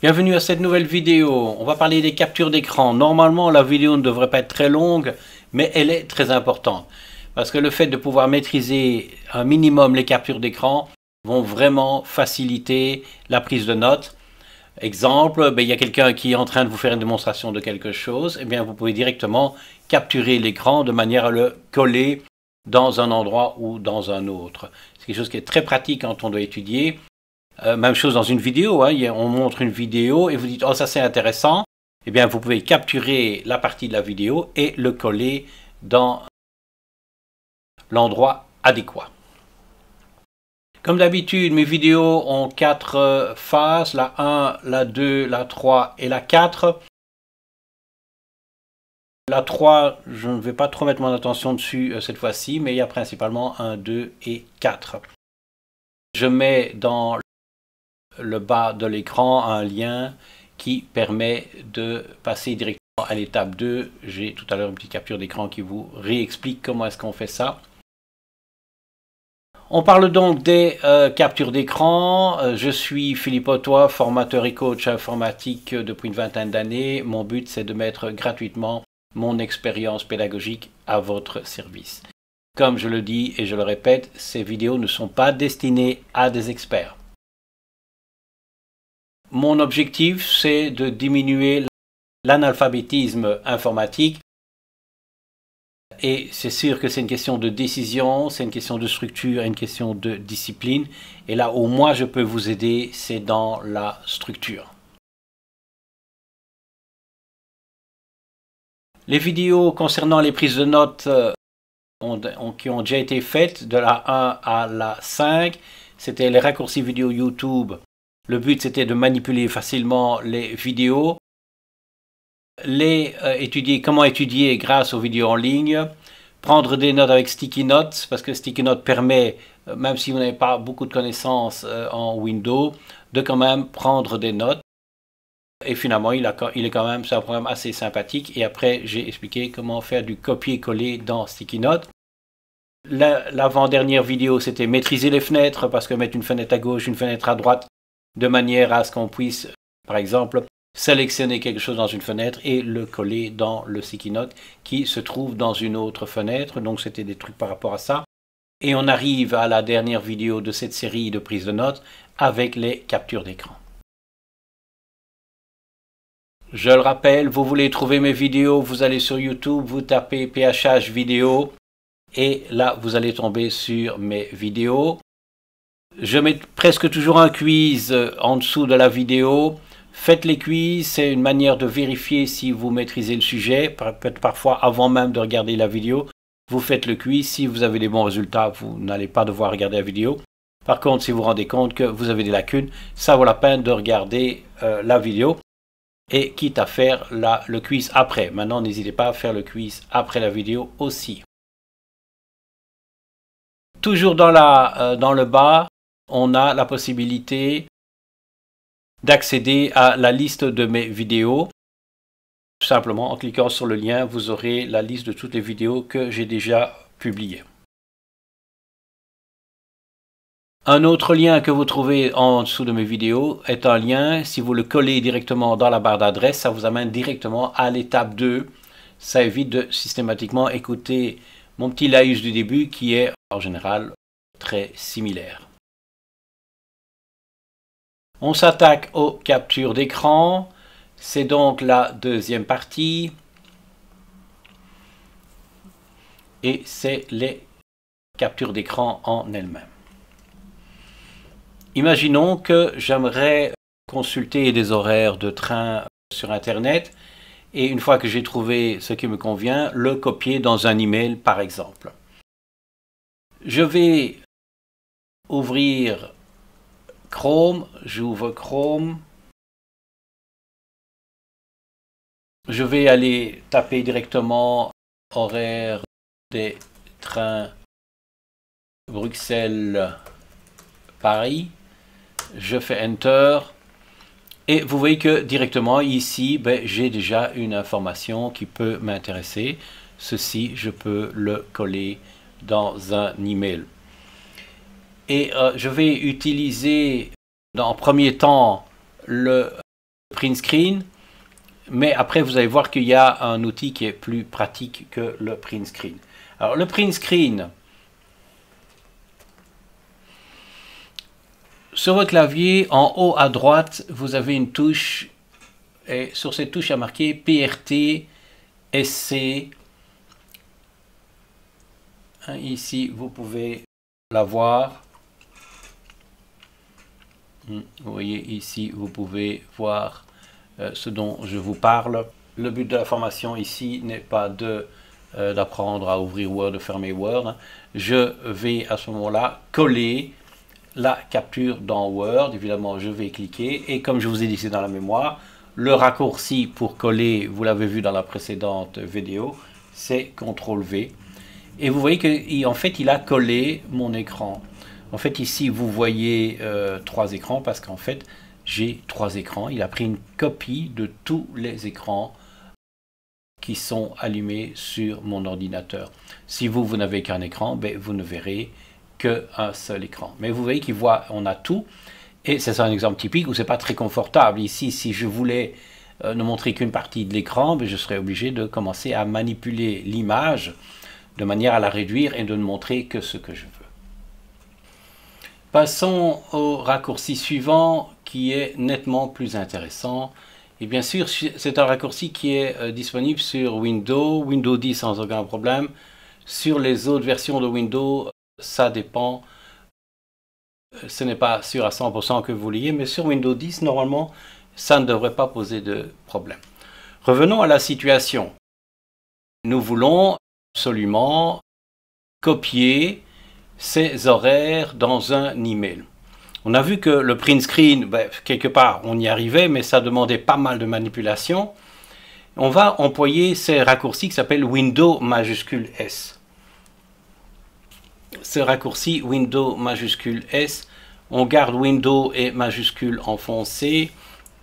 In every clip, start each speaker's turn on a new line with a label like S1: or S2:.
S1: Bienvenue à cette nouvelle vidéo. On va parler des captures d'écran. Normalement, la vidéo ne devrait pas être très longue, mais elle est très importante. Parce que le fait de pouvoir maîtriser un minimum les captures d'écran vont vraiment faciliter la prise de notes. Exemple, il y a quelqu'un qui est en train de vous faire une démonstration de quelque chose. Eh bien, vous pouvez directement capturer l'écran de manière à le coller dans un endroit ou dans un autre. C'est quelque chose qui est très pratique quand on doit étudier. Même chose dans une vidéo, on montre une vidéo et vous dites « Oh, ça c'est intéressant ». Eh bien, vous pouvez capturer la partie de la vidéo et le coller dans l'endroit adéquat. Comme d'habitude, mes vidéos ont 4 phases, la 1, la 2, la 3 et la 4. La 3, je ne vais pas trop mettre mon attention dessus cette fois-ci, mais il y a principalement 1, 2 et 4. Je mets dans le bas de l'écran un lien qui permet de passer directement à l'étape 2. J'ai tout à l'heure une petite capture d'écran qui vous réexplique comment est-ce qu'on fait ça. On parle donc des captures d'écran. Je suis Philippe Ottois, formateur et coach informatique depuis une vingtaine d'années. Mon but, c'est de mettre gratuitement mon expérience pédagogique à votre service. Comme je le dis et je le répète, ces vidéos ne sont pas destinées à des experts. Mon objectif, c'est de diminuer l'analphabétisme informatique. Et c'est sûr que c'est une question de décision, c'est une question de structure, une question de discipline. Et là où moi je peux vous aider, c'est dans la structure. Les vidéos concernant les prises de notes qui ont déjà été faites de la 1 à la 5, c'était les raccourcis vidéo YouTube. Le but, c'était de manipuler facilement les vidéos, comment étudier grâce aux vidéos en ligne, prendre des notes avec Sticky Notes, parce que Sticky Notes permet, même si vous n'avez pas beaucoup de connaissances en Windows, de quand même prendre des notes. Et finalement, c'est un programme assez sympathique. Et après, j'ai expliqué comment faire du copier-coller dans Sticky Notes. L'avant-dernière vidéo, c'était maîtriser les fenêtres, parce que mettre une fenêtre à gauche, une fenêtre à droite, de manière à ce qu'on puisse, par exemple, sélectionner quelque chose dans une fenêtre et le coller dans le Sticky Note qui se trouve dans une autre fenêtre. Donc c'était des trucs par rapport à ça. Et on arrive à la dernière vidéo de cette série de prises de notes avec les captures d'écran. Je le rappelle, vous voulez trouver mes vidéos, vous allez sur YouTube, vous tapez PHH vidéo et là vous allez tomber sur mes vidéos. Je mets presque toujours un quiz en dessous de la vidéo. Faites les quiz, c'est une manière de vérifier si vous maîtrisez le sujet. Peut-être parfois avant même de regarder la vidéo, vous faites le quiz. Si vous avez des bons résultats, vous n'allez pas devoir regarder la vidéo. Par contre, si vous vous rendez compte que vous avez des lacunes, ça vaut la peine de regarder la vidéo. Et quitte à faire le quiz après. Maintenant, n'hésitez pas à faire le quiz après la vidéo aussi. Toujours dans le bas, on a la possibilité d'accéder à la liste de mes vidéos. Tout simplement, en cliquant sur le lien, vous aurez la liste de toutes les vidéos que j'ai déjà publiées. Un autre lien que vous trouvez en dessous de mes vidéos est un lien, si vous le collez directement dans la barre d'adresse, ça vous amène directement à l'étape 2. Ça évite de systématiquement écouter mon petit laïus du début qui est en général très similaire. On s'attaque aux captures d'écran. C'est donc la deuxième partie. Et c'est les captures d'écran en elles-mêmes. Imaginons que j'aimerais consulter des horaires de train sur Internet et une fois que j'ai trouvé ce qui me convient, le copier dans un email par exemple. Je vais ouvrir Chrome, j'ouvre Chrome. Je vais aller taper directement horaire des trains Bruxelles-Paris. Je fais Enter. Et vous voyez que directement ici, j'ai déjà une information qui peut m'intéresser. Ceci, je peux le coller dans un email. Et je vais utiliser en premier temps le print screen, mais après vous allez voir qu'il y a un outil qui est plus pratique que le print screen. Alors le print screen, sur votre clavier, en haut à droite, vous avez une touche, et sur cette touche il y a marqué PRT SC. Ici, vous pouvez la voir. Vous voyez ici, vous pouvez voir ce dont je vous parle. Le but de la formation ici n'est pas d'apprendre à ouvrir Word, de fermer Word. Je vais à ce moment-là coller la capture dans Word. Évidemment, je vais cliquer et comme je vous ai dit, c'est dans la mémoire. Le raccourci pour coller, vous l'avez vu dans la précédente vidéo, c'est CTRL-V. Et vous voyez qu'en fait, il a collé mon écran. En fait, ici, vous voyez 3 écrans parce qu'en fait, j'ai 3 écrans. Il a pris une copie de tous les écrans qui sont allumés sur mon ordinateur. Si vous n'avez qu'un écran, ben, vous ne verrez qu'un seul écran. Mais vous voyez qu'il voit, on a tout. Et c'est un exemple typique où c'est pas très confortable. Ici, si je voulais ne montrer qu'une partie de l'écran, ben, je serais obligé de commencer à manipuler l'image de manière à la réduire et de ne montrer que ce que je veux. Passons au raccourci suivant qui est nettement plus intéressant. Et bien sûr, c'est un raccourci qui est disponible sur Windows 10 sans aucun problème. Sur les autres versions de Windows, ça dépend. Ce n'est pas sûr à 100% que vous l'ayez, mais sur Windows 10, normalement, ça ne devrait pas poser de problème. Revenons à la situation. Nous voulons absolument copier ces horaires dans un email. On a vu que le print screen, ben, quelque part, on y arrivait, mais ça demandait pas mal de manipulation. On va employer ces raccourcis qui s'appellent Windows majuscule S. Ce raccourci Windows majuscule S, on garde Windows et majuscule enfoncé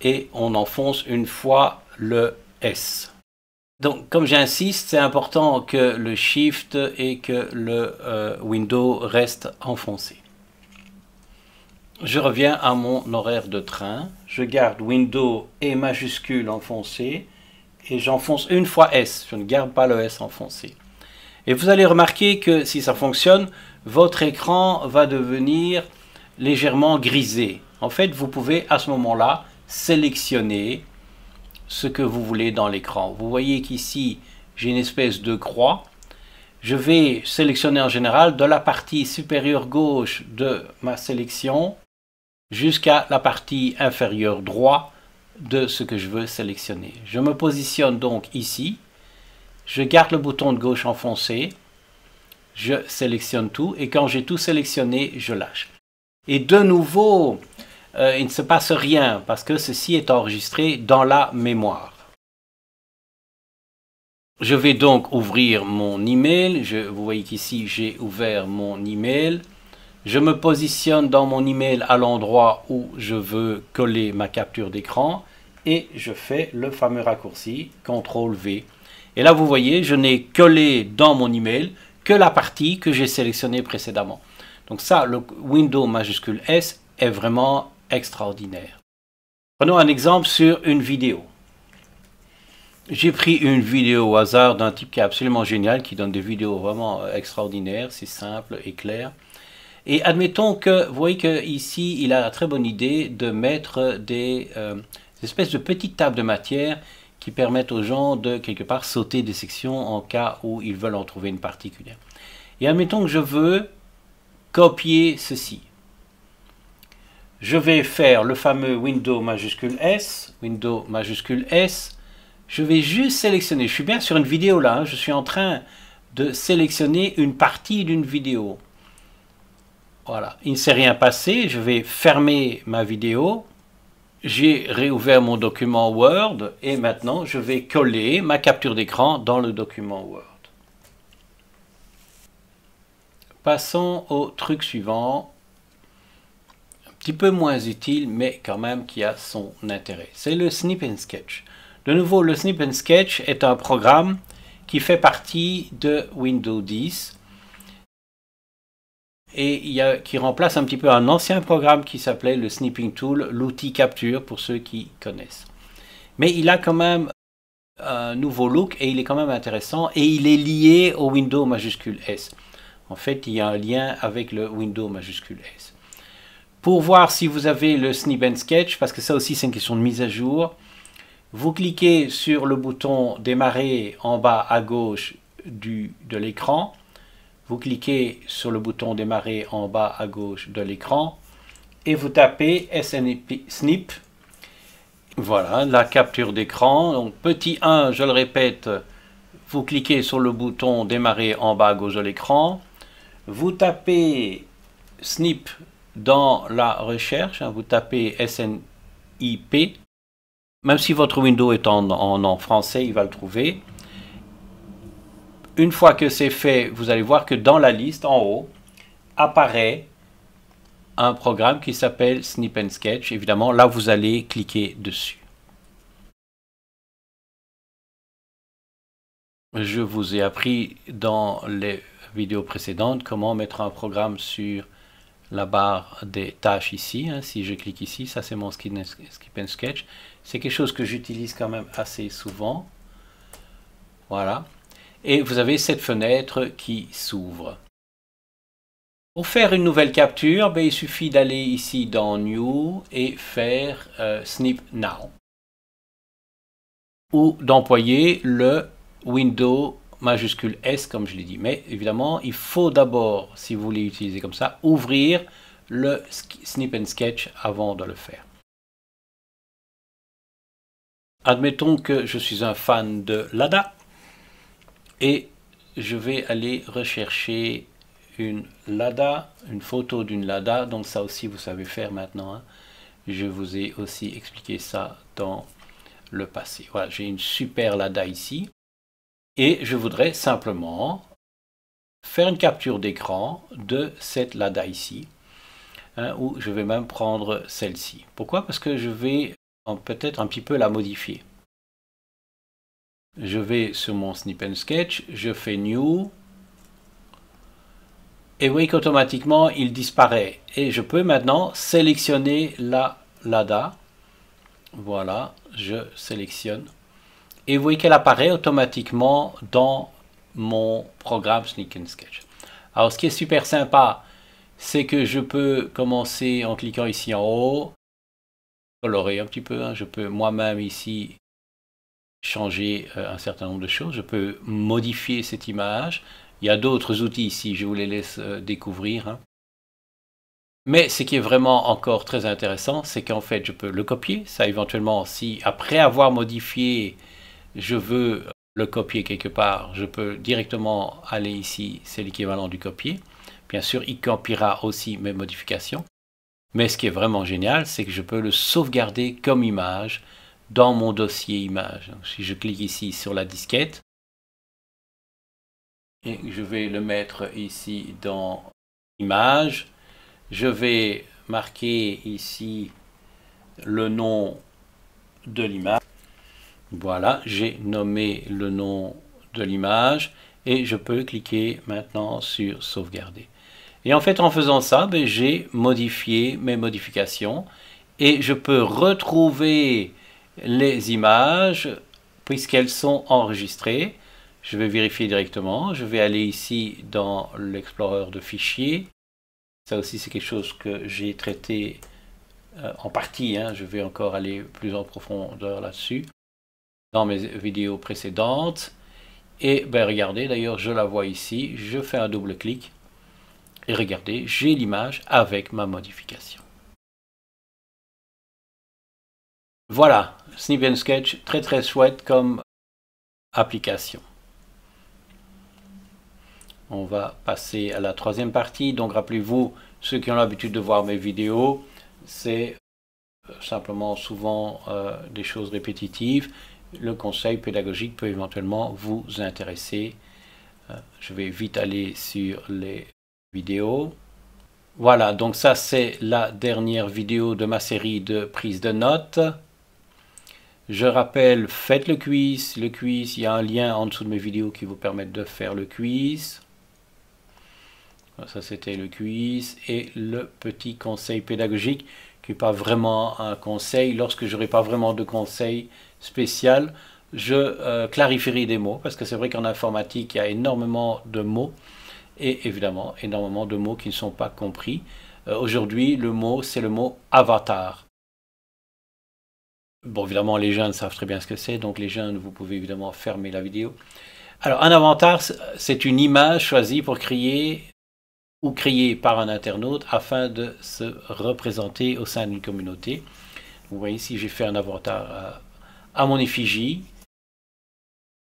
S1: et on enfonce une fois le S. Donc, comme j'insiste, c'est important que le Shift et que le Windows restent enfoncés. Je reviens à mon horaire de train. Je garde Windows et majuscule enfoncé et j'enfonce une fois S. Je ne garde pas le S enfoncé. Et vous allez remarquer que si ça fonctionne, votre écran va devenir légèrement grisé. En fait, vous pouvez à ce moment-là sélectionner ce que vous voulez dans l'écran. Vous voyez qu'ici, j'ai une espèce de croix. Je vais sélectionner en général de la partie supérieure gauche de ma sélection jusqu'à la partie inférieure droite de ce que je veux sélectionner. Je me positionne donc ici. Je garde le bouton de gauche enfoncé. Je sélectionne tout et quand j'ai tout sélectionné, je lâche. Et de nouveau, il ne se passe rien parce que ceci est enregistré dans la mémoire. Je vais donc ouvrir mon email. Vous voyez qu'ici j'ai ouvert mon email. Je me positionne dans mon email à l'endroit où je veux coller ma capture d'écran et je fais le fameux raccourci CTRL-V. Et là vous voyez, je n'ai collé dans mon email que la partie que j'ai sélectionnée précédemment. Donc ça, le Windows majuscule S est vraiment extraordinaire. Prenons un exemple sur une vidéo. J'ai pris une vidéo au hasard d'un type qui est absolument génial, qui donne des vidéos vraiment extraordinaires, c'est simple et clair. Et admettons que, vous voyez qu'ici, il a la très bonne idée de mettre des espèces de petites tables de matière qui permettent aux gens de, quelque part, sauter des sections en cas où ils veulent en trouver une particulière. Et admettons que je veux copier ceci. Je vais faire le fameux Windows majuscule S, Windows majuscule S. Je vais juste sélectionner, je suis bien sur une vidéo là, hein, je suis en train de sélectionner une partie d'une vidéo. Voilà, il ne s'est rien passé, je vais fermer ma vidéo. J'ai réouvert mon document Word et maintenant je vais coller ma capture d'écran dans le document Word. Passons au truc suivant, un petit peu moins utile mais quand même qui a son intérêt. C'est le Snip and Sketch. De nouveau, le Snip and Sketch est un programme qui fait partie de Windows 10 et qui remplace un petit peu un ancien programme qui s'appelait le Snipping Tool, l'outil capture pour ceux qui connaissent. Mais il a quand même un nouveau look et il est quand même intéressant et il est lié au Windows majuscule S. En fait, il y a un lien avec le Windows majuscule S. Pour voir si vous avez le Snip and Sketch, parce que ça aussi c'est une question de mise à jour, vous cliquez sur le bouton démarrer en bas à gauche de l'écran. Vous cliquez sur le bouton démarrer en bas à gauche de l'écran et vous tapez Snip. Voilà, la capture d'écran. Donc petit 1, je le répète, vous cliquez sur le bouton démarrer en bas à gauche de l'écran. Vous tapez Snip dans la recherche, vous tapez SNIP. Même si votre Windows est en français, il va le trouver. Une fois que c'est fait, vous allez voir que dans la liste, en haut, apparaît un programme qui s'appelle Snip and Sketch. Évidemment, là, vous allez cliquer dessus. Je vous ai appris dans les vidéos précédentes comment mettre un programme sur la barre des tâches ici. Si je clique ici, ça c'est mon Skip and Sketch. C'est quelque chose que j'utilise quand même assez souvent. Voilà. Et vous avez cette fenêtre qui s'ouvre. Pour faire une nouvelle capture, il suffit d'aller ici dans New et faire Snip Now. Ou d'employer le Windows majuscule S comme je l'ai dit. Mais évidemment, il faut d'abord, si vous voulez utiliser comme ça, ouvrir le Snip and Sketch avant de le faire. Admettons que je suis un fan de Lada et je vais aller rechercher une Lada, une photo d'une Lada. Donc ça aussi vous savez faire maintenant. Je vous ai aussi expliqué ça dans le passé. Voilà, j'ai une super Lada ici. Et je voudrais simplement faire une capture d'écran de cette Lada ici. Ou je vais même prendre celle-ci. Pourquoi? Parce que je vais peut-être un petit peu la modifier. Je vais sur mon Snip and Sketch, je fais New. Et vous voyez qu'automatiquement il disparaît. Et je peux maintenant sélectionner la Lada. Voilà, je sélectionne. Et vous voyez qu'elle apparaît automatiquement dans mon programme Snip and Sketch. Alors ce qui est super sympa, c'est que je peux commencer en cliquant ici en haut, colorer un petit peu. Je peux moi-même ici changer un certain nombre de choses. Je peux modifier cette image. Il y a d'autres outils ici, je vous les laisse découvrir. Mais ce qui est vraiment encore très intéressant, c'est qu'en fait, je peux le copier. Ça, éventuellement, si après avoir modifié, je veux le copier quelque part, je peux directement aller ici, c'est l'équivalent du copier. Bien sûr, il copiera aussi mes modifications. Mais ce qui est vraiment génial, c'est que je peux le sauvegarder comme image dans mon dossier image. Donc, si je clique ici sur la disquette, et je vais le mettre ici dans image, je vais marquer ici le nom de l'image. Voilà, j'ai nommé le nom de l'image et je peux cliquer maintenant sur sauvegarder. Et en fait, en faisant ça, j'ai modifié mes modifications et je peux retrouver les images puisqu'elles sont enregistrées. Je vais vérifier directement. Je vais aller ici dans l'explorer de fichiers. Ça aussi, c'est quelque chose que j'ai traité en partie. Je vais encore aller plus en profondeur là-dessus dans mes vidéos précédentes. Et regardez, d'ailleurs, je la vois ici. Je fais un double clic. Et regardez, j'ai l'image avec ma modification. Voilà, Snip and Sketch, très très chouette comme application. On va passer à la troisième partie. Donc rappelez-vous, ceux qui ont l'habitude de voir mes vidéos, c'est simplement souvent des choses répétitives. Le conseil pédagogique peut éventuellement vous intéresser. Je vais vite aller sur les vidéos. Voilà, donc ça c'est la dernière vidéo de ma série de prise de notes. Je rappelle, faites le quiz. Le quiz, il y a un lien en dessous de mes vidéos qui vous permettent de faire le quiz. Ça c'était le quiz et le petit conseil pédagogique qui n'est pas vraiment un conseil. Lorsque je n'aurai pas vraiment de conseil spécial, je clarifierai des mots, parce que c'est vrai qu'en informatique, il y a énormément de mots, et évidemment, énormément de mots qui ne sont pas compris. Aujourd'hui, le mot, c'est le mot avatar. Bon, évidemment, les jeunes savent très bien ce que c'est, donc les jeunes, vous pouvez évidemment fermer la vidéo. Alors, un avatar, c'est une image choisie pour créer ou créée par un internaute afin de se représenter au sein d'une communauté. Vous voyez ici, j'ai fait un avatar à mon effigie.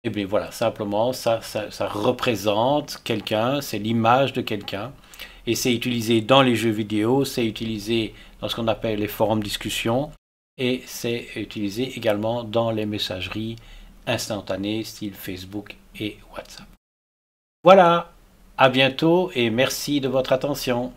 S1: Et bien voilà, simplement, ça représente quelqu'un, c'est l'image de quelqu'un. Et c'est utilisé dans les jeux vidéo, c'est utilisé dans ce qu'on appelle les forums discussion, et c'est utilisé également dans les messageries instantanées, style Facebook et WhatsApp. Voilà, à bientôt et merci de votre attention.